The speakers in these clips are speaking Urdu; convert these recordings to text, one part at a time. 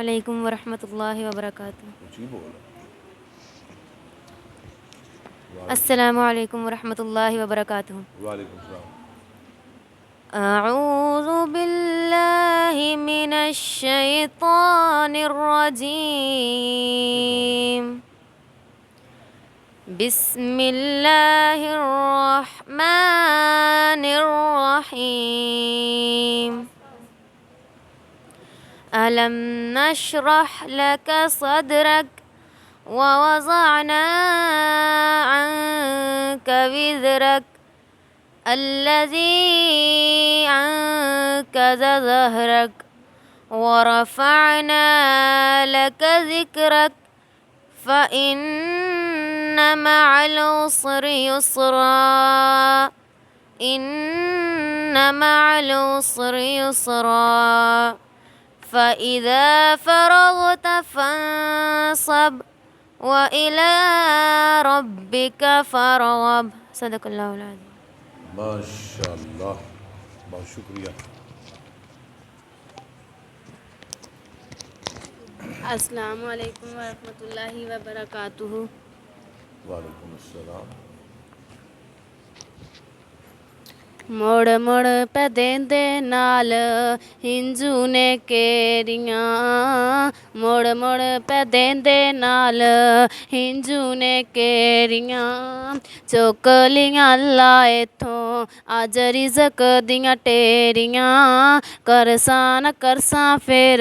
علیکم ورحمۃ اللہ وبرکاتہ۔ جی بول السلام علیکم ورحمۃ اللہ وبرکاتہ۔ وعلیکم السلام۔ اعوذ باللہ من الشیطان الرجیم، بسم اللہ الرحمن الرحیم۔ ألم نشرح لك صدرك ووضعنا عنك وزرك الذي أنقض ظهرك ورفعنا لك ذكرك فإن مع العسر يسرا إن مع العسر يسرا فإذا فرغت فانصب وإلى ربك فارغب۔ صدق اللہ العظیم۔ ماشاء اللہ، بہت شکریہ۔ السلام علیکم ورحمۃ اللہ وبرکاتہ۔ وعلیکم السلام۔ مڑ مڑ پہ دیندے نال ہنجو نے کیریاں، مڑ مڑ پہ دیندے نال ہنجو نے کیریاں، چک لیاں اللہ اتھوں اج رزق دیاں ٹیریاں، کرساں نہ کرساں پھر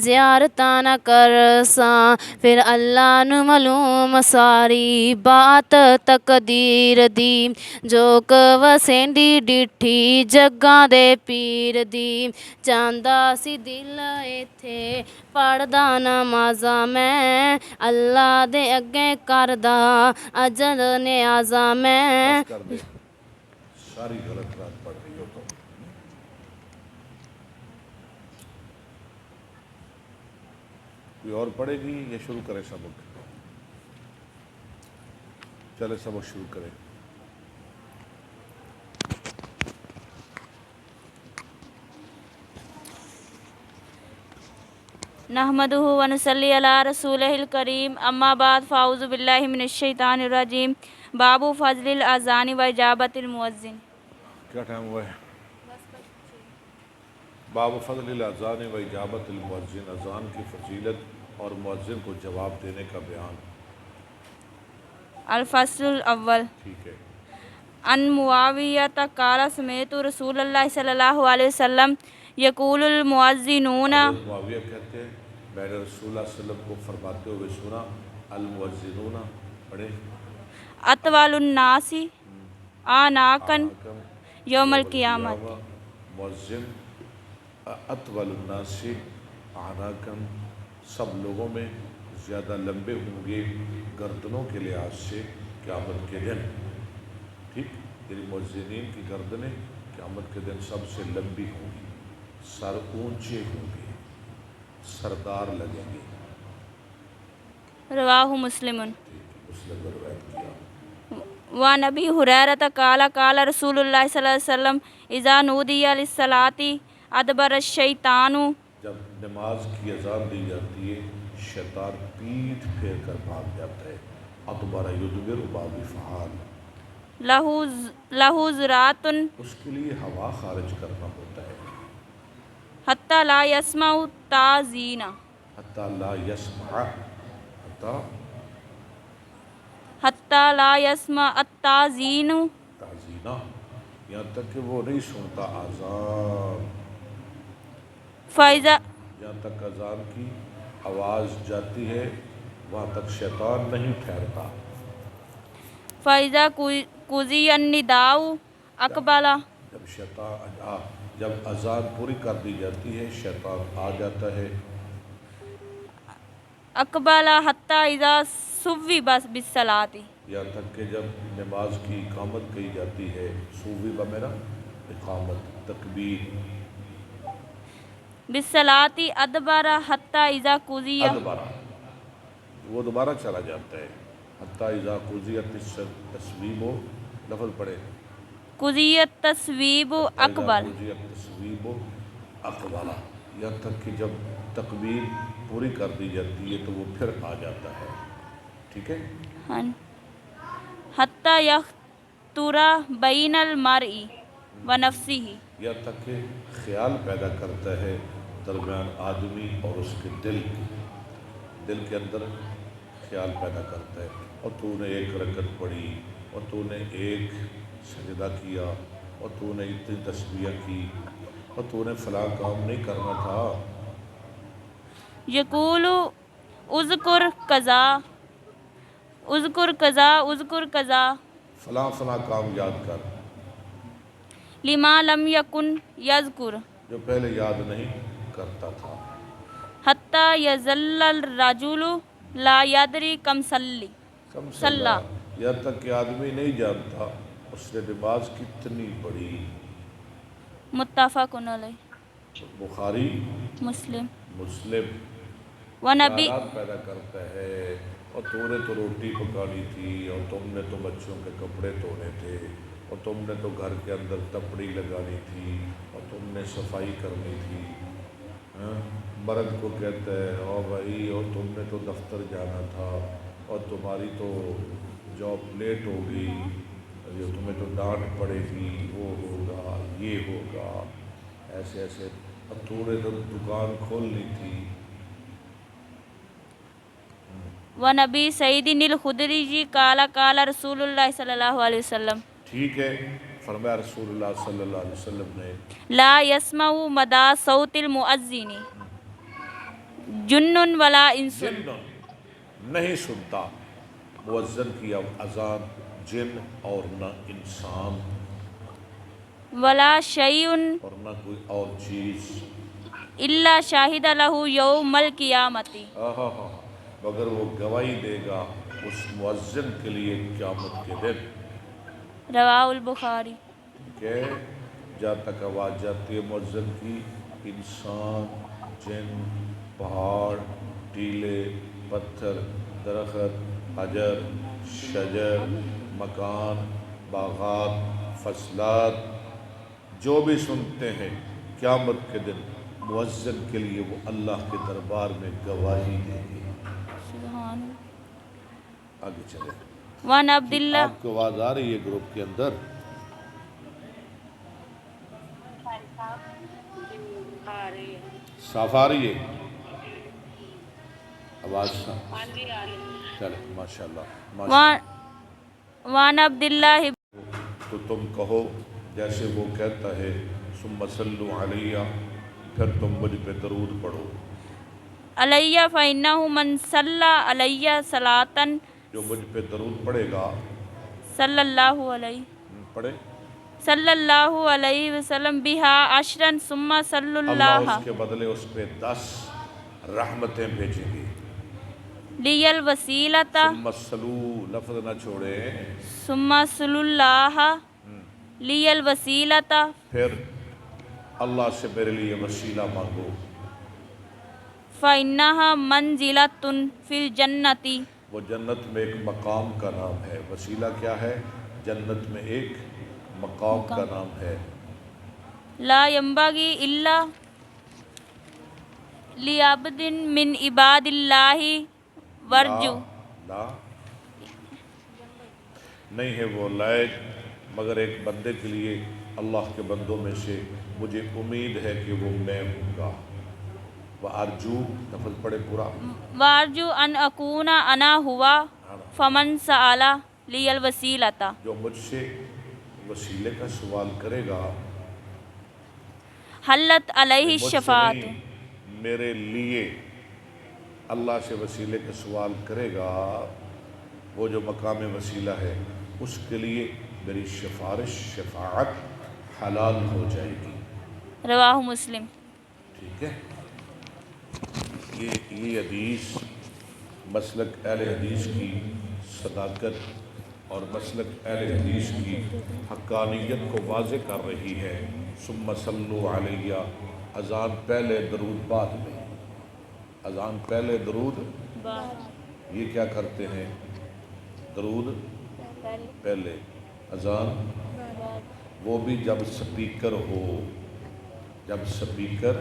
زیارتاں نہ کرساں، پھر اللہ نو معلوم ساری بات تقدیر دی، جو وسیندی ڈٹھی جگاں دے پیر دی، چاہندا سی دل ایتھے پڑھدا نمازاں میں، اللہ دے اگے کردا اجر نیازاں میں۔ بس کر دے، ساری غلط بات پڑھ رہی ہو تو۔ کوئی اور پڑھے گی یا شروع کرے سبق؟ چلے سبق شروع کریں۔ نحمدہ ونصلی علی رسولہ الکریم، اما بعد فاعوذ باللہ من الشیطان الرجیم۔ باب فضل الاذان و اجابت المؤذن۔ کیا ٹائم ہوا ہے؟ باب فضل الاذان و اجابت المؤذن، اذان کی فضیلت اور مؤذن کو جواب دینے کا بیان۔ الفصل الاول۔ ٹھیک ہے۔ ان معاویہ قال سمعت رسول اللہ صلی اللہ علیہ وسلم یقول المؤذنون، حضرت معاویہ کہتے ہیں میں نے رسول اللہ صلی اللہ علیہ وسلم کو فرماتے ہوئے سنا، المؤذنون پڑھے، اطول الناس اعناقا آناکم یوم القیامت۔ مؤذن اطول الناس اعناکم، سب لوگوں میں زیادہ لمبے ہوں گے گردنوں کے لحاظ سے قیامت کے دن۔ ٹھیک، یعنی مؤذنین کی گردنیں قیامت کے دن سب سے لمبی ہوں گی، سر اونچے ہوں گے، سردار لگیں گے۔ رواہ مسلم۔ مسلم نے روایت کیا۔ وعن ابی ہریرہ قال قال رسول اللہ صلی اللہ علیہ وسلم اذا نودی للصلاۃ ادبر الشیطان، جب نماز کی اذان دی جاتی ہے شیطان پیٹھ پھیر کر بھاگ جاتا ہے، ادبر یدبر باب فعال، لہ ذرات اس کے لیے ہوا خارج کرنا ہوتا ہے، حتی لا یسمع تاذین، حتی لا یسمع، حتی لا یسمع التاذین، تعزینہ، یہاں تک کہ وہ نہیں سنتا اذان، فائزہ جہاں تک اذان کی آواز جاتی ہے وہاں تک شیطان نہیں ٹھہرتا۔ فائزہ قضی النداء اقبل، جب اذان پوری کر دی جاتی ہے شیطان آ جاتا ہے، اقبل حتی اذا صوب بالصلاۃ، یہاں تک کہ جب نماز کی اقامت کہی جاتی ہے، صوبی بمیرا اقامت تکبیر، بالصلاۃ ادبر حتی اذا قضی، ادبارہ وہ دوبارہ چلا جاتا ہے، حتی اذا قضیت التصویب، لفظ پڑھے، قضی التصویب اقبل، قضیت التصویب اقبالہ، یہاں تک کہ جب تکبیر پوری کر دی جاتی ہے تو وہ پھر آ جاتا ہے. ٹھیک ہے. ہاں. حتی یخطر بین المرء و نفسہ، یہاں تک کہ خیال پیدا کرتا ہے درمیان آدمی اور اس کے دل کے اندر خیال پیدا کرتا ہے. اور تو نے ایک رکعت پڑھی اور تو نے ایک سجدہ کیا اور تو نے اتنی تسبیح کی اور تو نے فلاں کام نہیں کرنا تھا. یقول اذکر کذا اذکر کذا اذکر کذا فلاں کام یاد کر لما لم یکن یذکر، جو پہلے یاد نہیں کرتا تھا. حتی یظل الرجل لا یدری کم صلی کم صلی، یہاں تک کہ آدمی نہیں جانتا اس نے نماز کتنی پڑھی. متفق علیہ، بخاری مسلم. خیالات پیدا کرتا ہے. اور تو نے تو روٹی پکانی تھی اور تم نے تو بچوں کے کپڑے دھونے تھے اور تم نے تو گھر کے اندر تپڑی لگانی تھی اور تم نے صفائی کرنی تھی. مرد کو کہتا ہے او بھائی اور تم نے تو دفتر جانا تھا اور تمہاری تو جاب لیٹ ہو گئی، جو تمہیں تو ڈانٹ پڑے گی، وہ ہوگا یہ ہوگا ایسے ایسے. اب تو نے تو دکان کھولنی تھی. ونبی سعید الخدری جی قال قال رسول اللہ صلی اللہ علیہ وسلم. ٹھیک ہے. فرمایا رسول اللہ صلی اللہ علیہ وسلم نے لا يسمع مدى صوت المؤذن جن ولا انس، نہیں سنتا مؤذن کی اذان جن اور نہ انسان، ولا شیء اور نہ کوئی اور چیز، الا شاہد له یوم القیامت، مگر وہ گواہی دے گا اس مؤذن کے لیے قیامت کے دن. رواہ البخاری. کہ جہاں تک آواز جاتی ہے مؤذن کی، انسان، جن، پہاڑ، ٹیلے، پتھر، درخت، حجر، شجر، مکان، باغات، فصلات، جو بھی سنتے ہیں قیامت کے دن مؤذن کے لیے وہ اللہ کے دربار میں گواہی دیں گے. سبحان. آگے چلے. وان عبداللہ، آپ کو آواز آ رہی ہے گروپ کے اندر؟ صاف آ رہی ہے آواز؟ چلے ماشاء اللہ. وان عبداللہ، تو تم کہو جیسے وہ کہتا ہے ثم صلوا علیہ، پھر تم مجھ پہ درود پڑھو. علیہ فإنہ من صلی علیہ صلاۃً، جو مجھ پہ درود پڑھے گا صلی اللہ علیہ پڑھے صلی اللہ علیہ وسلم بہا عشراً ثم صلی اللہ اللہ اس کے بدلے اس پہ 10 رحمتیں بھیجیں گے. لی الوسیلۃ، ثم صلو لفظ نہ چھوڑے، ثم صلی اللہ لی الوسیلۃ، پھر اللہ سے میرے لیے وسیلہ مانگو. فإنہا منزلۃ فی الجنۃ، وہ جنت میں ایک مقام کا نام ہے. وسیلہ کیا ہے؟ جنت میں ایک مقام کا نام ہے. لا ينبغی الا لعبد من عباد اللہ ورجو، لا نہیں ہے وہ لائق مگر ایک بندے کے لیے اللہ کے بندوں میں سے مجھے امید ہے کہ وہ میں ہوں گا. وَأَرْجُو لفظ پڑھے پورا. وارجو ان اکون انا ہوا فمن سأل لی الوسیلۃ، جو مجھ سے وسیلے کا سوال کرے گا حلت علیہ مجھ سے الشفاعۃ، نہیں، میرے لیے اللہ سے وسیلے کا سوال کرے گا، وہ جو مقام وسیلہ ہے اس کے لیے میری شفاعت حلال ہو جائے گی. رواہ مسلم. ٹھیک ہے. یہ حدیث مسلک اہل حدیث کی صداقت اور مسلک اہل حدیث کی حقانیت کو واضح کر رہی ہے. ثم صلوا علیہ، اذان پہلے درود بعد میں. اذان پہلے درود، یہ کیا کرتے ہیں؟ درود پہلے اذان، وہ بھی جب سپیکر ہو. جب سپیکر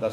10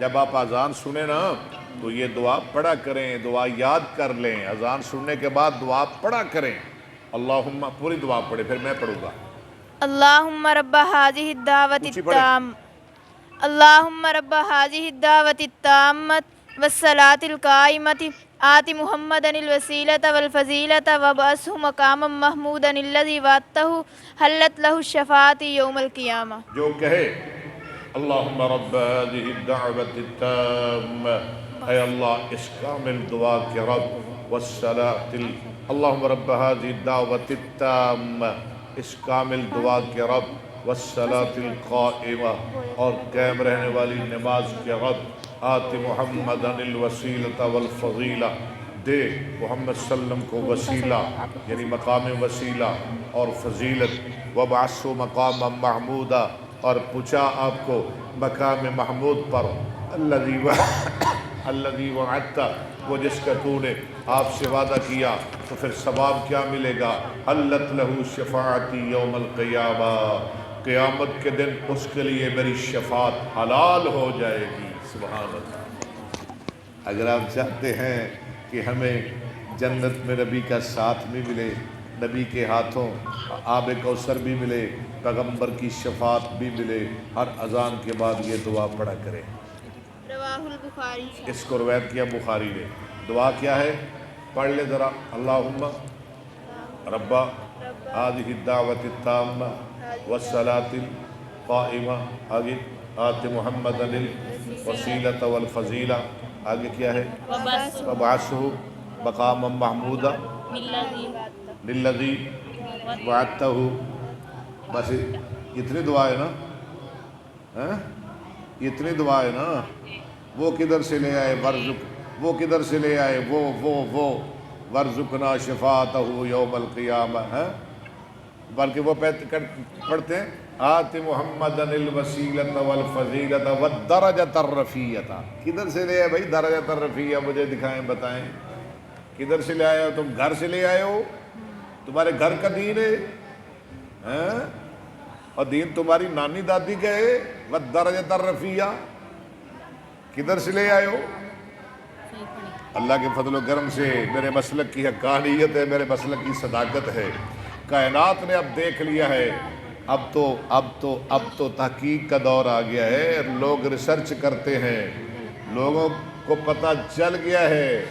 جب آپ اذان سنیں نا تو یہ دعا پڑھا کریں، دعا یاد کر لیں، اذان سننے کے بعد دعا پڑھا کریں۔ اللہم، پوری دعا پڑھے، پھر میں پڑھوں گا۔ اللہم رب هذه الدعوة اونچی پڑھے۔ التامة اللہم رب هذه الدعوة التامة والصلاة القائمة آت محمدا الوسیلة والفضیلة وابعثه مقاما محمودا الذی وعدته حلت له الشفاعة یوم القیامة۔ جو کہے اللہم رب هذه الدعوة التامة، اے اللہ اس کامل دعا کے رب، اللہم رب هذه الدعوة التامة، اس کامل دعا کے رب، والصلاة القائمة، اور قائم رہنے والی نماز کے رب، آت محمدا الوسیلة والفضیلہ، دے محمد صلی اللہ علیہ وسلم کو وسیلہ یعنی مقام وسیلہ اور فضیلت، وابعثہ مقاما محمودا، اور پوچھا آپ کو مقام محمود پر، الذی وعدتہ، وہ جس کا تو نے آپ سے وعدہ کیا، تو پھر ثواب کیا ملے گا؟ حلت لہ شفاعتی یوم القیامہ، قیامت کے دن اس کے لیے میری شفاعت حلال ہو جائے گی۔ سبحان اللہ۔ اگر آپ چاہتے ہیں کہ ہمیں جنت میں نبی کا ساتھ بھی ملے، نبی کے ہاتھوں آب کوثر بھی ملے، پیغمبر کی شفاعت بھی ملے، ہر اذان کے بعد یہ دعا پڑھا کریں۔ رواہ البخاری۔ اس کو روایت کیا بخاری نے۔ دعا کیا ہے؟ پڑھ لے ذرا، اللہم رب هذه الدعوة التامة والصلاة القائمة، آگے آت محمدا الوسیلة والفضیلہ، آگے کیا ہے؟ وابعثہ مقاما محمودا للذی وعدتہ۔ بس اتنی دعا ہے نا، اتنی دعا ہے نا۔ وہ کدھر سے لے آئے ورزق، وہ کدھر سے لے آئے وہ ورزقنا شفاعتہ یوم القیامہ، بلکہ وہ پڑھتے ہیں آت محمدا الوسیلۃ والفضیلۃ والدرجۃ الرفیعۃ۔ کدھر سے لے آئے بھائی درجۃ الرفیع؟ مجھے دکھائیں، بتائیں کدھر سے لے آئے ہو؟ تم گھر سے لے آئے ہو؟ تمہارے گھر کا دین ہے، اور دین تمہاری نانی دادی کا ہے۔ والدرجۃ الرفیع کدھر سے لے آئے ہو؟ اللہ کے فضل و کرم سے میرے مسلک کی حقانیت ہے، میرے مسلک کی صداقت ہے، کائنات نے اب دیکھ لیا ہے۔ اب تو تحقیق کا دور آ گیا ہے، لوگ ریسرچ کرتے ہیں، لوگوں کو پتہ چل گیا ہے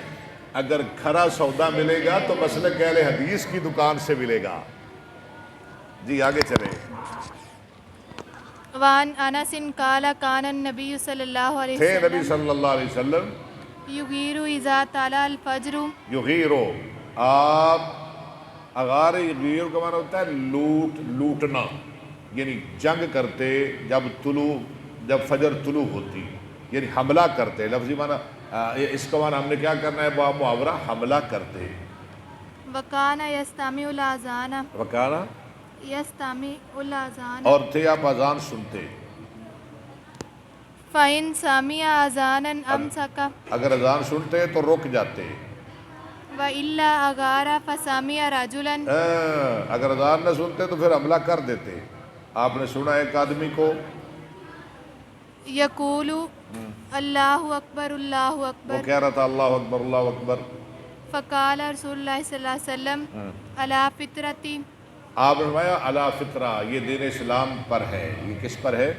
اگر کھرا سودا ملے گا تو مسلک اہل حدیث کی دکان سے ملے گا۔ جی آگے چلیں۔ وعن انس قال کان النبی صلی اللہ علیہ تھے نبی وسلم صلی اللہ علیہ وسلم یغیر اذا طلع الفجر۔ یغیرو، آپ اغار یغیر کا معنی ہوتا ہے لوٹنا، یعنی جنگ کرتے جب فجر طلوع ہوتی، یعنی حملہ کرتے۔ لفظی معنی اس کا معنی ہم نے کیا کرنا ہے؟ محاورہ حملہ کرتے۔ وکان یستمع الاذان، وکانا یستمع الاذان، اور تھے آپ اذان سنتے۔ فإن سمع اذانا امسک، اگر اذان سنتے تو رک جاتے، وإلا اغار فسمع رجلا، اگر اذان نہ سنتے تو پھر حملہ کر دیتے۔ آپ نے سنا ایک آدمی کو یقول اللہ اکبر اللہ وہ اکبر، کہہ رہا تھا اللہ اکبر اللہ اکبر، فقال رسول اللہ صلی اللہ علیہ وسلم علی فطرتی، آپ نے فرمایا علی فطرہ، یہ دین اسلام پر ہے۔ یہ کس پر ہے؟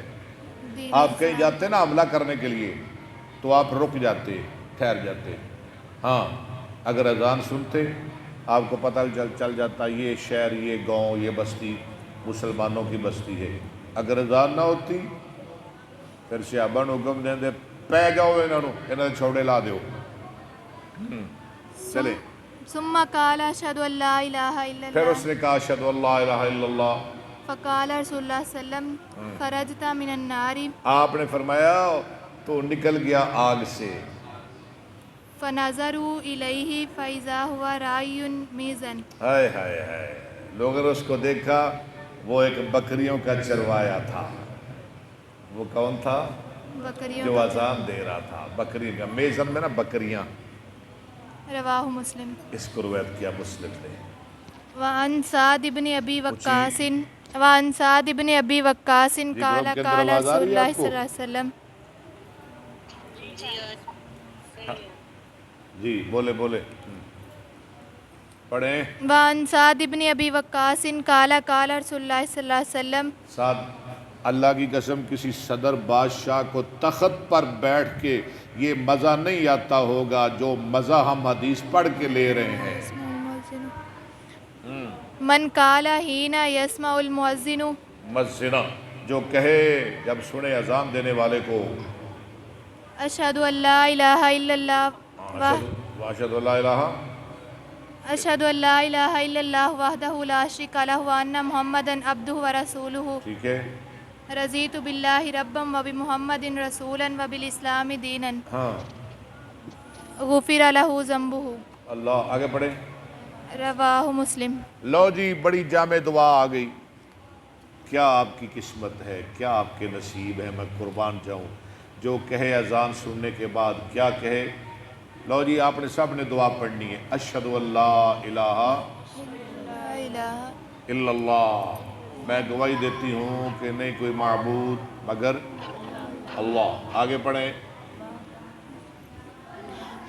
دین آپ کہیں جاتے نا حملہ کرنے کے لیے تو آپ رک جاتے، ٹھہر جاتے۔ ہاں اگر اذان سنتے آپ کو پتہ چل جاتا یہ شہر، یہ گاؤں، یہ بستی مسلمانوں کی بستی ہے۔ اگر اذان نہ ہوتی پھر صحابہ نے حکم دیں دے پہ جاؤ انہوں نے چھوڑے لا دیو، چلے۔ ثم قال اشهد ان لا الہ الا پھر اس اللہ، نے کہا اشہد ان لا الہ الا اللہ۔ فقال رسول اللہ صلی اللہ علیہ وسلم خرجت من النار، آپ نے فرمایا تو نکل گیا آگ سے۔ فنظروا الیہ فاذا هو راعی میزن، ہائے ہائے ہائے، لوگوں نے اس کو دیکھا، وہ ایک بکریوں کا چروایا تھا۔ وہ کون تھا؟ بکریوں جو کا، اذان دے رہا تھا، بکری کا میزن میں نا بکریاں۔ رواہ مسلم۔ اس کو روایت کیا مسلم نے۔ وعن سعد بن ابی وقاص، وعن سعد بن ابی وقاص قال گروپ کے اندر قال آواز آ رسول رہی ہے اللہ آپ کو؟ صلی اللہ علیہ وسلم جی بولے بولے پڑھیں. وعن سعد بن ابی وقاص قال قال رسول اللہ صلی اللہ علیہ وسلم. سعد اللہ کی قسم کسی صدر بادشاہ کو تخت پر بیٹھ کے یہ مزہ نہیں آتا ہوگا جو مزہ ہم حدیث پڑھ کے لے رہے ہیں. من قال حین یسمع المؤذن. مؤذنہ جو کہے جب سنے اذان دینے والے کو اشہد ان لا الہ الا اللہ واشہد ان لا الہ اشہد ان لا الہ الا اللہ وحدہ لا شریک لہ وان محمدا عبدہ ورسولہ. ٹھیک ہے. رضیت باللہ ربا وبمحمد رسولا وبالاسلام دینا. ہاں غفر لہ ذنبہ. اللہ آگے پڑھیں. رواہ مسلم. لو جی بڑی جامع دعا آ گئی. کیا آپ کی قسمت ہے, کیا آپ کے نصیب ہے, میں قربان جاؤں. جو کہے اذان سننے کے بعد کیا کہے. لو جی آپ نے سب نے دعا پڑھنی ہے. اشہد ان لا الہ لا الہ الا اللہ, میں گواہی دیتی ہوں کہ نہیں کوئی معبود مگر اللہ. آگے پڑھیں.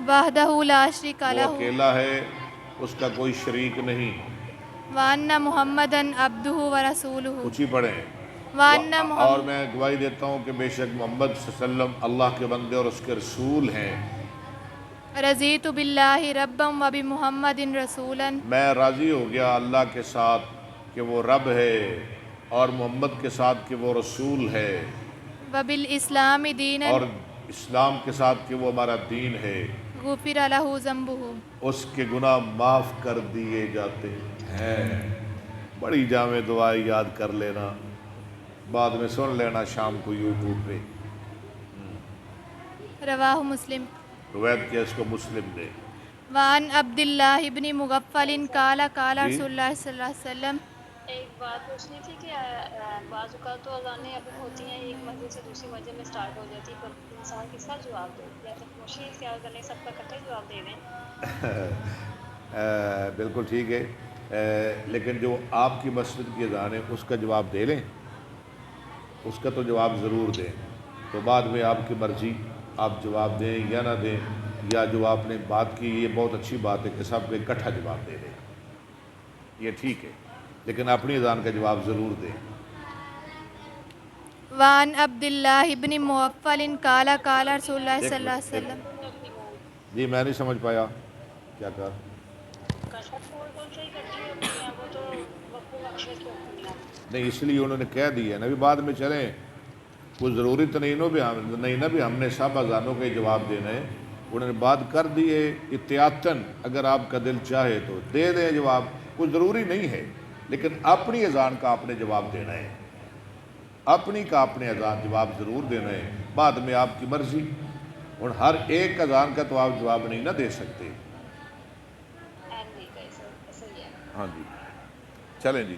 وحدہ لا شریک وہ لہ اکیلا ہے, اس کا کوئی شریک نہیں. وان محمدا عبدہ ورسولہ. اونچی پڑھیں. وان اور محمد میں گواہی دیتا ہوں کہ بے شک محمد صلی اللہ علیہ وسلم اللہ کے بندے اور اس کے رسول ہیں. رضیت باللہ ربا وبمحمد رسولا. میں راضی ہو گیا اللہ کے ساتھ کہ وہ رب ہے اور محمد کے ساتھ کہ وہ رسول ہے وبالاسلام دینا. اور اسلام کے ساتھ کہ وہ ہمارا دین ہے. غفر لہ ذنبہ. اس کے گناہ معاف کر دیے جاتے ہیں. بڑی جامع دعا یاد کر لینا, بعد میں سن لینا شام کو یوٹیوب پہ. رواہ مسلم. روایت کیا اس کو مسلم نے. وعن عبداللہ ابن مغفل قال قال جی. رسول اللہ صلی اللہ علیہ وسلم. ایک بات پوچھنی تھی کہ بعض اوقات تو اذانیں اب ہوتی ہیں ایک مسجد سے دوسری مسجد میں سٹارٹ ہو جاتی ہے, پر انسان کس کا جواب دے, یا تو کوشش اختیار کرنے سب کا اکٹھا جواب دے دیں. بالکل ٹھیک ہے, لیکن جو آپ کی مسجد کی اذان ہے اس کا جواب دے لیں, اس کا تو جواب ضرور دیں. تو بعد میں آپ کی مرضی, آپ جواب دیں یا نہ دیں, یا جو آپ نے بات کی یہ بہت اچھی بات ہے کہ سب کو اکٹھا جواب دے دیں, یہ ٹھیک ہے, لیکن اپنی اذان کا جواب ضرور دیں. وعن عبداللہ ابن مغفل قال قال رسول اللہ صلی اللہ علیہ وسلم. جی میں نہیں سمجھ پایا کیا کہا. کون سے اکٹھی ہوتی ہیں وہ تو وقت مقصد کو ہوتی ہیں. نہیں اس لیے انہوں نے کہہ دیا نا بھی بعد میں چلیں, کوئی ضروری تو نہیں نا بھی ہم نے سب اذانوں کے جواب دینا ہے. انہوں نے بات کر دی ہے احتیاطاً, اگر آپ کا دل چاہے تو دے دیں جواب, کوئی ضروری نہیں ہے, لیکن اپنی اذان کا آپ نے جواب دینا ہے. اپنی کا اپنے اذان جواب ضرور دینا ہے, بعد میں آپ کی مرضی. اور ہر ایک اذان کا تو آپ جواب نہیں نہ دے سکتے. ہاں جی چلیں جی.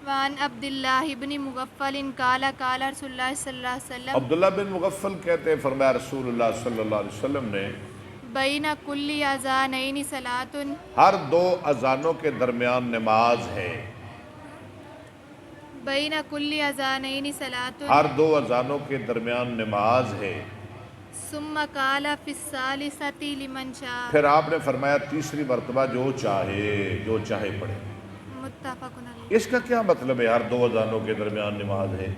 وعن عبداللہ ابن مغفل قال قال رسول اللہ صلی اللہ علیہ وسلم. عبداللہ بن مغفل کہتے ہیں فرمایا رسول اللہ صلی اللہ علیہ وسلم نے بین کل اذانین صلاۃ. ہر دو اذانوں کے درمیان نماز ہے. بین کل اذانین صلاۃ. ہر دو اذانوں کے درمیان نماز ہے. ثم قال فی الثالثۃ لمن شاء. پھر آپ نے فرمایا تیسری مرتبہ جو چاہے پڑھے. متفق علیہ. اس کا کیا مطلب ہے ہر دو اذانوں کے درمیان نماز ہے؟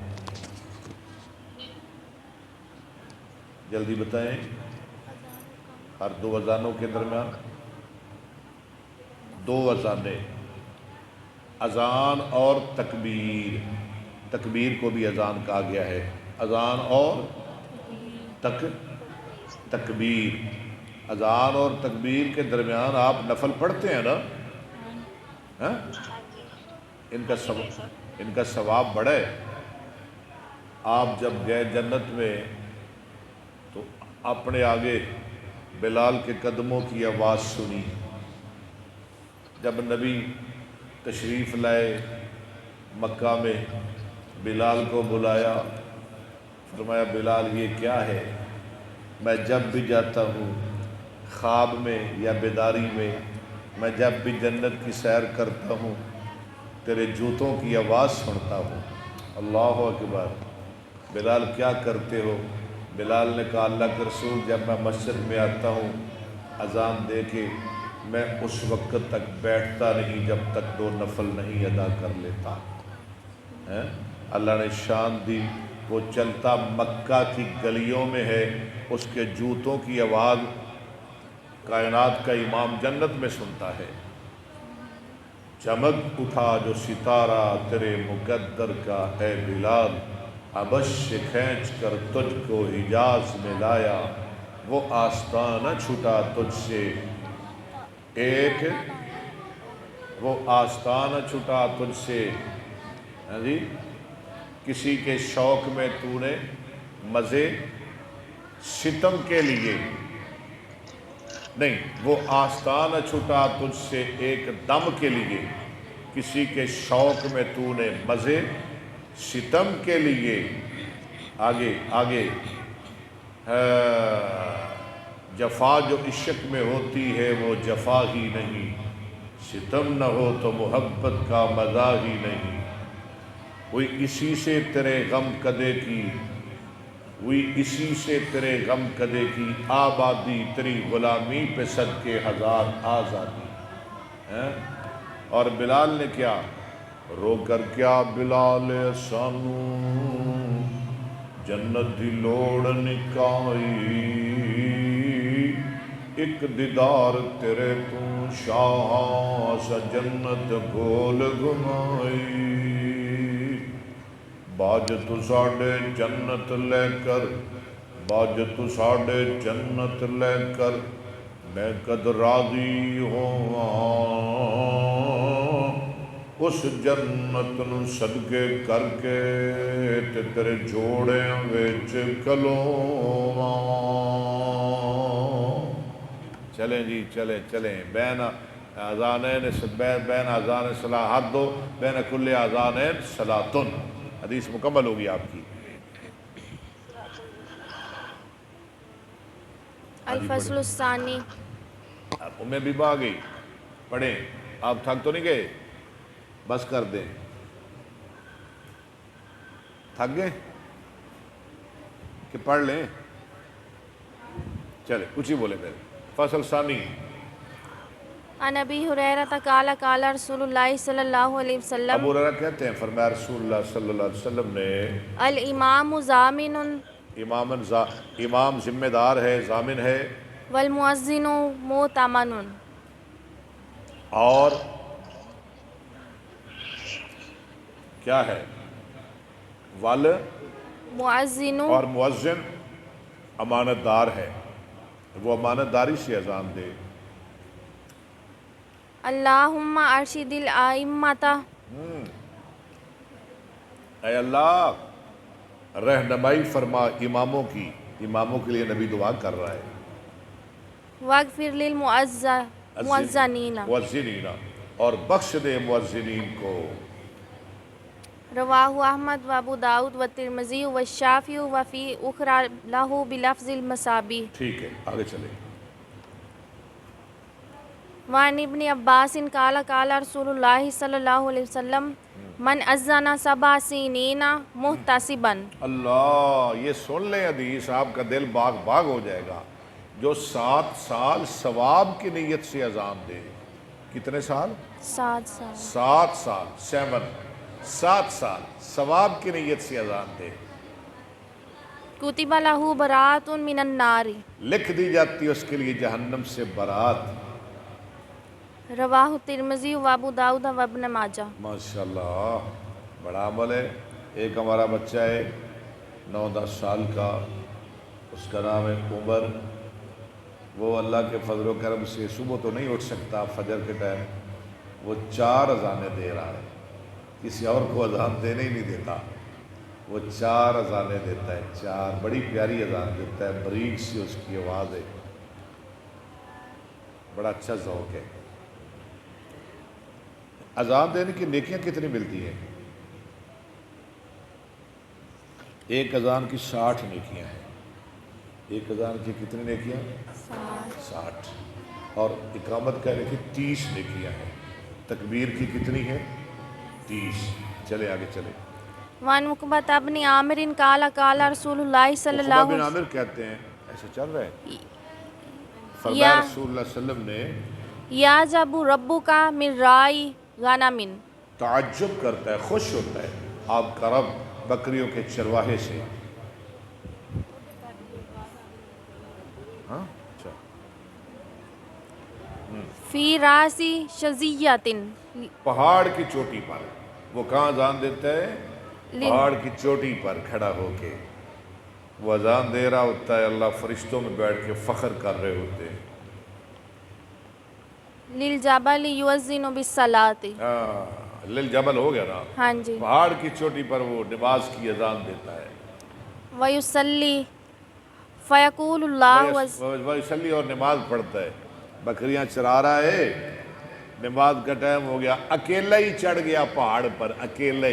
جلدی بتائیں. ہر دو اذانوں کے درمیان دو اذانیں, اذان اور تکبیر. تکبیر کو بھی اذان کہا گیا ہے. اذان اور تکبیر. اذان اور تکبیر کے درمیان آپ نفل پڑھتے ہیں نا؟ ہاں, ان کا ثواب بڑا ہے. آپ جب گئے جنت میں تو اپنے آگے بلال کے قدموں کی آواز سنی. جب نبی تشریف لائے مکہ میں, بلال کو بلایا, فرمایا بلال یہ کیا ہے؟ میں جب بھی جاتا ہوں خواب میں یا بیداری میں جب بھی جنت کی سیر کرتا ہوں تیرے جوتوں کی آواز سنتا ہوں. اللہ اکبر. بلال کیا کرتے ہو؟ بلال نے کہا اللہ کے رسول جب میں مسجد میں آتا ہوں اذان دے کے میں اس وقت تک بیٹھتا نہیں جب تک 2 نفل نہیں ادا کر لیتا. اللہ نے شان دی، وہ چلتا مکہ کی گلیوں میں ہے، اس کے جوتوں کی آواز کائنات کا امام جنت میں سنتا ہے. چمک اٹھا جو ستارہ تیرے مقدر کا ہے بلال، ابش کھینچ کر تجھ کو حجاز میں لایا، وہ آستانہ چھٹا تجھ سے ایک، وہ آستانہ چھٹا تجھ سے. جی کسی کے شوق میں تو نے مزے ستم کے لیے نہیں، وہ آستانہ چھٹا تجھ سے ایک دم کے لیے، کسی کے شوق میں تو نے مزے ستم کے لیے. آگے آگے جفا جو عشق میں ہوتی ہے وہ جفا ہی نہیں، ستم نہ ہو تو محبت کا مزہ ہی نہیں. وہی اسی سے تیرے غم کدے کی، وہی اسی سے تیرے غم کدے کی آبادی، تیری غلامی پہ صدقے ہزار آزادی. اور بلال نے کیا رو کر کیا بلال سانو جنت دی لوڑ نکائی، ایک دیدار تیرے تو شاہ سا جنت گول گھمائی. باج تو ساڑے جنت لے کر، باج تو ساڑے جنت لے کر میں قد راضی ہوں، اس جنت نو صدقے کر کے تے تیرے جوڑے وچ کلواں. چلیں جی چلیں چلیں، بین اذانین بین اذان صلاۃ حد دو بین کل اذانین صلاۃن. حدیث مکمل ہوگی آپ کی. الفصل الثانی. میں بھی آ گئی، پڑھیں. آپ تھک تو نہیں گئے؟ بس کر دیں. تھک گئے کہ پڑھ لیں؟ چلے کچھ ہی بولے میرے. فصل ثانی. عن ابی ہریرہ قال قال رسول اللہ صلی اللہ علیہ وسلم، ابو ہریرہ کہتے ہیں فرمایا رسول اللہ صلی اللہ علیہ وسلم نے، الامام ضامن امام ذمہ دار ہے، ضامن ہے، والمؤذن مؤتمن، اور کیا ہے مؤذن اور مؤذن امانت دار ہے، وہ امانت داری سے اذان دے. اللہم ارشد الائمۃ، اے اللہ رہنمائی فرما اماموں کی. اماموں کے لیے نبی دعا کر رہا ہے. واغفر للمؤذنین، مؤذنین، اور بخش دے مؤذنین کو. رواہ احمد و ابو داؤد و ترمذی و الشافعی و فی اخری لہ بلفظ المصابیح. ٹھیک ہے آگے چلیں. وعن ابن عباس قال قال رسول اللہ صلی اللہ علیہ وسلم، من اذن 7 سنین محتسبا. اللہ یہ سن لیں حدیث، آپ کا دل باغ باغ ہو جائے گا. جو 7 سال ثواب کی نیت سے اذان دے. کتنے سال؟ 7 سال. 7 سال 7 سال ثواب کی نیت سے اذان دے. کتب لہ برات من النار، لکھ دی جاتی ہے اس کے لیے جہنم سے برات. رواہ ترمذی و ابو داؤد و ابن ماجہ. ماشاءاللہ بڑا عمل ہے. ایک ہمارا بچہ ہے 9-10 سال کا، اس کا نام ہے عمر. وہ اللہ کے فضل و کرم سے صبح تو نہیں اٹھ سکتا فجر کے ٹائم، وہ 4 اذانیں دے رہا ہے. کسی اور کو اذان دینے ہی نہیں دیتا، وہ 4 اذانیں دیتا ہے. 4 بڑی پیاری اذان دیتا ہے، بریک سی اس کی آواز ہے، بڑا اچھا ذوق ہے. اذان دینے کی نیکیاں کتنی ملتی ہیں؟ ایک اذان کی 60 نیکیاں ہیں. ایک اذان کی کتنی نیکیاں؟ 60. اور اقامت کہنے کی 30 نیکیاں ہیں. تکبیر کی کتنی ہے؟ 30. چلے آگے چلے. وان عقبۃ بن عامر قال قال رسول اللہ صلی عقبہ اللہ بن علیہ عامر کہتے ہیں ایسا چل رہا ہے، فرمایا یا رسول اللہ صلی اللہ علیہ وسلم نے یعجب ربک من رائی غنم، تعجب کرتا ہے، خوش ہوتا ہے آپ کا رب بکریوں کے چرواہے سے. ہاں اچھا، فی راسی شزیۃ، پہاڑ کی چوٹی پر. وہ کہاں اذان دیتا ہے؟ پہاڑ کی چوٹی پر کھڑا ہو کے وہ اذان دے رہا ہوتا ہے، اللہ فرشتوں میں بیٹھ کے فخر کر رہے ہوتے ہیں. للجبل یؤذن بالصلاۃ، للجبل ہو گیا نا، ہاں جی، پہاڑ کی چوٹی پر وہ نماز کی اذان دیتا ہے. ویصلی فیقول اللہ ویصلی اور نماز پڑھتا ہے. بکریاں چرا رہا ہے، نماز کا ٹائم ہو گیا، اکیلا ہی چڑھ گیا پہاڑ پر، اکیلا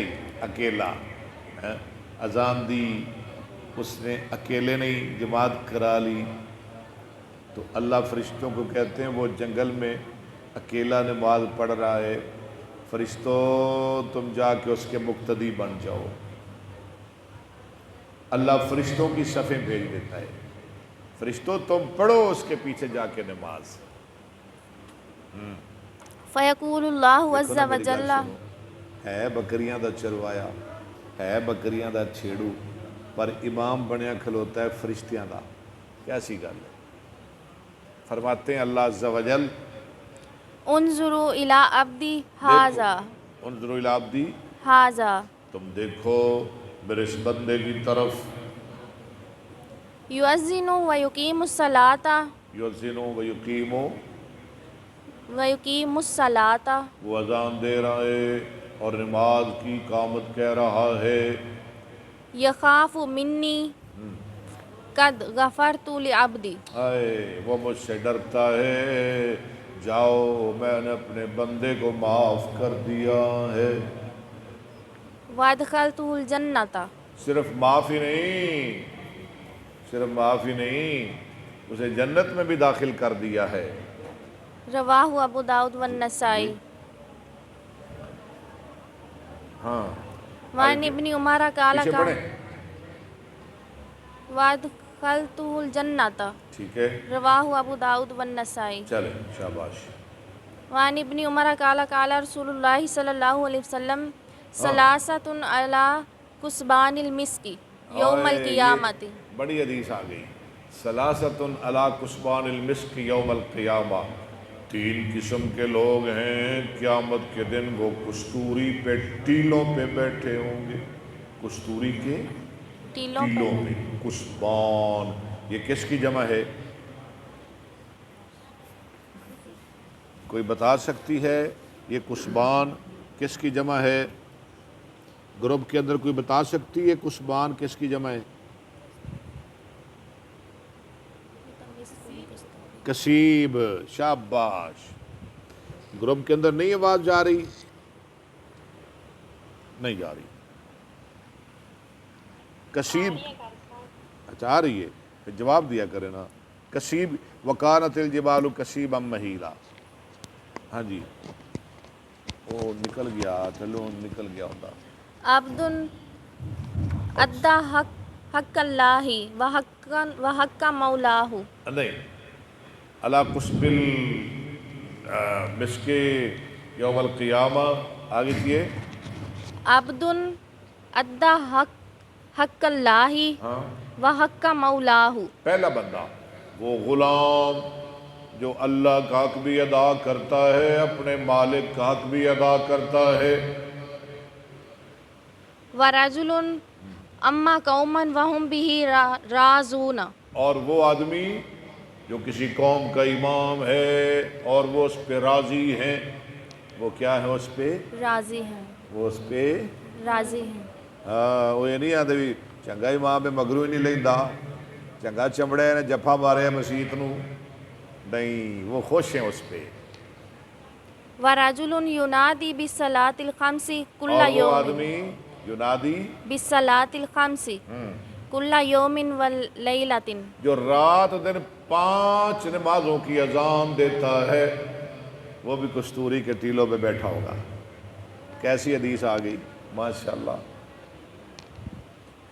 اذان دی اس نے، اکیلے نہیں جماعت کرا لی. تو اللہ فرشتوں کو کہتے ہیں وہ جنگل میں اکیلا نماز پڑھ رہا ہے، فرشتوں تم جا کے اس کے مقتدی بن جاؤ. اللہ فرشتوں کی صفیں بھیج دیتا ہے، فرشتوں تم پڑھو اس کے پیچھے جا کے نماز. فیقول اللہ دیکھو عز نا میری گل وجل، سنو، ہے بکریاں دا چروایا، ہے بکریاں دا چھیڑو، پر امام بنیا کھلوتا ہے فرشتیاں دا. کیسی گل ہے؟ فرماتے ہیں اللہ عز و جل، انظروا الی عبدی ھذا، انظروا الی عبدی، ھذا تم دیکھو میرے اس بندے کی طرف، یؤذن ویقیم الصلاۃ، یؤذن و یقیم، ویقیم الصلاۃ، وہ اذان دے رہا ہے اور نماز کی اقامت کہہ رہا ہے. یخاف منی قد غفرت لعبدی، آئے وہ مجھ سے ڈرتا ہے، جاؤ میں نے اپنے بندے کو معاف کر دیا ہے. وادخلتہ الجنۃ، صرف معاف ہی نہیں، صرف معاف ہی نہیں، اسے جنت میں بھی داخل کر دیا ہے. رواہ ابو داؤد والنسائی. ہاں وعن ابن عمر قال پیچھے پڑھیں، وادخلتہ الجنۃ، ٹھیک ہے رواہ ابو داؤد والنسائی. چلیں شاباش. وعن ابن عمر قال قال رسول اللہ صلی اللہ علیہ وسلم ثلاثۃ علی کسبان المسک یوم القیامۃ. بڑی حدیث آ گئی، ثلاثۃ علی کسبان المسک یوم القیامہ. 3 قسم کے لوگ ہیں قیامت کے دن وہ کستوری پہ ٹیلوں پہ بیٹھے ہوں گے. کستوری کے ٹیلوں ٹیلوں پہ، کسبان یہ کس کی جمع ہے؟ کوئی بتا سکتی ہے یہ کسبان کس کی جمع ہے؟ گروپ کے اندر کوئی بتا سکتی ہے کسبان کس کی جمع ہے؟ کسیب، شاباش. گروپ کے اندر نہیں آواز جا رہی؟ نہیں جا رہی. کسیب، اچھا آ رہی ہے، پھر جواب دیا کرے نا. کسیب، وکانت الجبال کسیبا مہیلا. ہاں جی، وہ نکل گیا، چلو نکل گیا ہوتا. عبد ادى حق اللہ وحق مولاہ. نہیں، علی قسب مسک یوم القیامہ. آگے کیے، عبد ادى حق اللہ ہاں وحق مولاہ. پہلا بندہ وہ غلام جو اللہ کا حق بھی ادا کرتا ہے، اپنے مالک کا حق بھی ادا کرتا ہے. ورجل اما قوما وهم به راضون. اور وہ آدمی جو کسی قوم کا امام ہے اور وہ اس پہ راضی ہیں. وہ کیا ہے؟ اس پہ راضی ہیں، وہ اس پہ راضی ہیں. ہاں، وہ یہ نہیں آتے بھی چنگا امام ہے مگرو ہی نہیں لیندہ، چنگا چمڑے نے جفا مارے مسیت نو، نہیں، وہ خوش ہیں اس پہ. ورجل ینادی بالصلاۃ الخمس کل اور وہ یوم، آدمی ینادی بالصلاۃ الخمس کل یوم ولیلۃ. جو رات دن 5 نمازوں کی اذان دیتا ہے، وہ بھی کستوری کے ٹیلوں پہ بیٹھا ہوگا. کیسی حدیث آ گئی، ماشاءاللہ.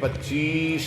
25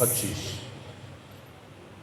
25।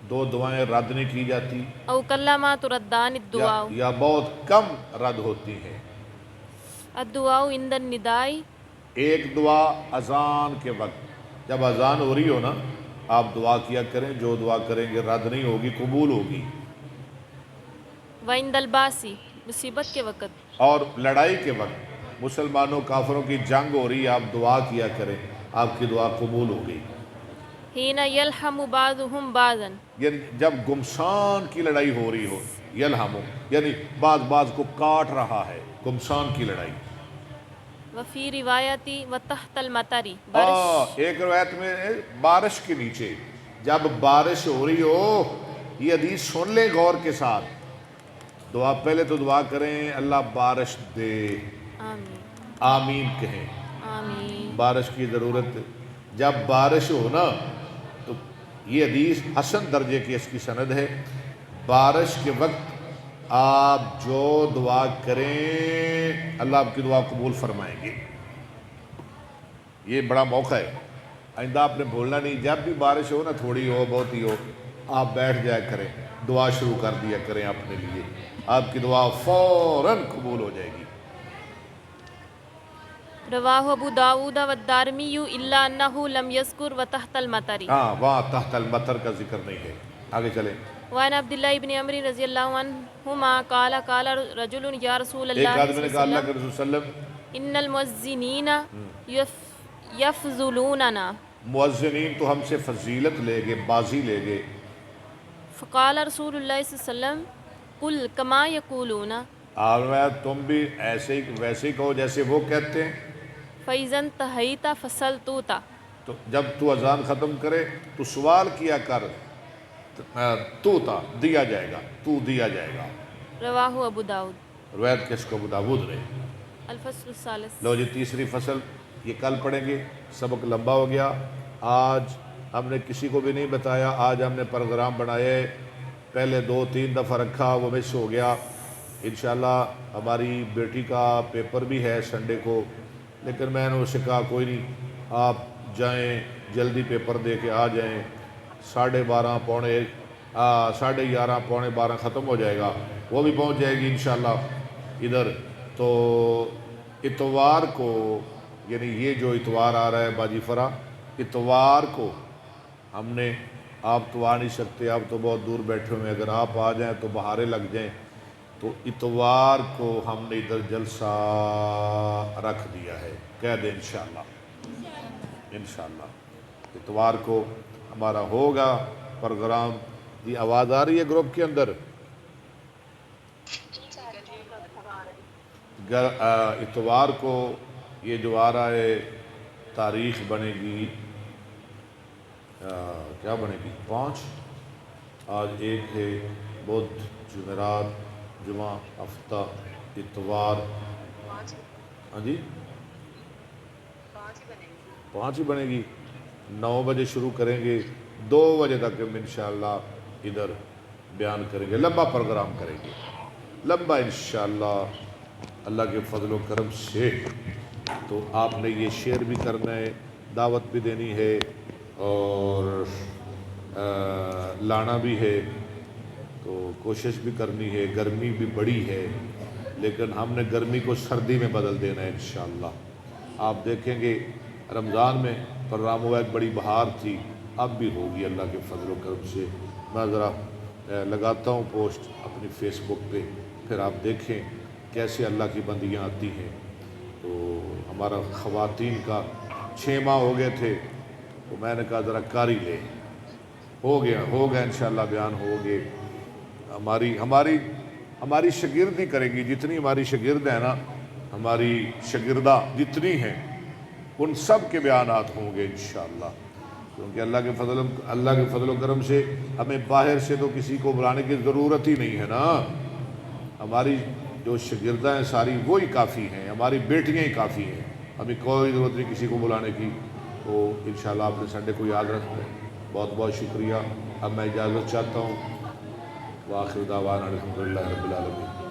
دو دعائیں رد نہیں کی جاتی او کلما تردان الدعاء یا بہت کم رد ہوتی ہیں. الدعاء عند النداء ایک دعا اذان کے وقت، جب اذان ہو رہی ہو نا آپ دعا کیا کریں، جو دعا کریں گے رد نہیں ہوگی، قبول ہوگی. وعند الباس مصیبت کے وقت اور لڑائی کے وقت مسلمانوں کافروں کی جنگ ہو رہی ہے، آپ دعا کیا کریں، آپ کی دعا قبول ہو گئی. حین یلحم بعضهم بعضا یعنی جب گمسان کی لڑائی ہو رہی ہو، یلحمو یعنی بعض کو کاٹ رہا ہے، گمسان کی لڑائی. وفی روایتی و تحت المطری بارش ایک روایت میں بارش کے نیچے، جب بارش ہو رہی ہو. یہ حدیث سن لیں غور کے ساتھ. دعا پہلے تو دعا کریں اللہ بارش دے، آمین آمین کہیں، آمین. بارش کی ضرورت. جب بارش ہو نا تو یہ حدیث حسن درجے کی اس کی سند ہے. بارش کے وقت آپ جو دعا کریں اللہ آپ کی دعا قبول فرمائیں گے. یہ بڑا موقع ہے، آئندہ آپ نے بھولنا نہیں. جب بھی بارش ہو نا، تھوڑی ہو بہت ہی ہو، آپ بیٹھ جایا کریں، دعا شروع کر دیا کریں اپنے لیے، آپ کی دعا فوراً قبول ہو جائے گی. رواہ ابو داود والدارمی الا انہ لم یذکر و تحت المطری. ہاں وہاں تحت المطر کا ذکر نہیں ہے. آگے چلیں. وعن عبداللہ ابن عمر رضی اللہ عنہما قال قال رجل یا رسول ایک اللہ آدمی نے کہا اللہ صلی کے رسول صلی اللہ علیہ وسلم، ان المؤذنین یفضلوننا. مؤذنین تو ہم سے فضیلت لے گے، بازی لے گے. فقال رسول اللہ صلی اللہ علیہ وسلم قل کما یقولون. اور تم بھی ایسے ہی ویسے ہی کہو جیسے وہ کہتے ہیں. فَإِذَا انْتَهَيْتَ فَسَلْتُوتَ. تو جب تو اذان ختم کرے تو سوال کیا کر، تو تا دیا جائے گا، تو دیا جائے گا. رواہ ابو داود. روایت کس کو؟ ابو داود رہے. الفصل الثالث. لو جی تیسری فصل یہ کل پڑھیں گے. سبق لمبا ہو گیا، آج ہم نے کسی کو بھی نہیں بتایا. آج ہم نے پروگرام بنائے، پہلے 2-3 دفعہ رکھا، وہ مس ہو گیا. انشاءاللہ ہماری بیٹی کا پیپر بھی ہے سنڈے کو، لیکن میں نے اسے کہا کوئی نہیں، آپ جائیں جلدی پیپر دے کے آ جائیں. 12:30 11:30 ختم ہو جائے گا، وہ بھی پہنچ جائے گی انشاءاللہ ادھر. تو اتوار کو، یعنی یہ جو اتوار آ رہا ہے باجی فرا، اتوار کو ہم نے، آپ تو آ نہیں سکتے، آپ تو بہت دور بیٹھے ہوئے ہیں، اگر آپ آ جائیں تو بہارے لگ جائیں. تو اتوار کو ہم نے ادھر جلسہ رکھ دیا ہے، کہہ دیں انشاءاللہ. انشاءاللہ اتوار کو ہمارا ہوگا پروگرام. یہ آواز آ رہی ہے گروپ کے اندر؟ اتوار کو یہ جو آ رہا ہے تاریخ بنے گی، کیا بنے گی؟ 5. آج 1 ہے، بدھ، جمعرات، جمعہ، ہفتہ، اتوار. ہاں جی 5 ہی بنے گی. 9 بجے شروع کریں گے، 2 بجے تک ہم انشاءاللہ ادھر بیان کریں گے. لمبا پروگرام کریں گے، لمبا انشاءاللہ اللہ کے فضل و کرم سے. تو آپ نے یہ شیئر بھی کرنا ہے، دعوت بھی دینی ہے، اور لانا بھی ہے. تو کوشش بھی کرنی ہے. گرمی بھی بڑی ہے، لیکن ہم نے گرمی کو سردی میں بدل دینا ہے انشاءاللہ. آپ دیکھیں گے رمضان میں پروگرام ہوا، ایک بڑی بہار تھی، اب بھی ہوگی اللہ کے فضل و کرم سے. میں ذرا لگاتا ہوں پوسٹ اپنی فیس بک پہ، پھر آپ دیکھیں کیسے اللہ کی بندیاں آتی ہیں. تو ہمارا خواتین کا 6 ماہ ہو گئے تھے، تو میں نے کہا ذرا کاری لے. ہو گیا انشاءاللہ بیان ہو گئے. ہماری شاگردی کریں گی، جتنی ہماری شاگرد ہیں نا، ہماری شاگردہ جتنی ہیں، ان سب کے بیانات ہوں گے انشاءاللہ. کیونکہ اللہ کے فضل و کرم سے ہمیں باہر سے تو کسی کو بلانے کی ضرورت ہی نہیں ہے نا. ہماری جو شاگردہ ہیں ساری وہی کافی ہیں، ہماری بیٹیاں ہی کافی ہیں، ہمیں کوئی ضرورت نہیں کسی کو بلانے کی. تو انشاءاللہ آپ نے سنڈے کو یاد رکھنا ہے. بہت بہت شکریہ. اب میں اجازت چاہتا ہوں. وآخر دعوانا الحمدللہ رب العالمین.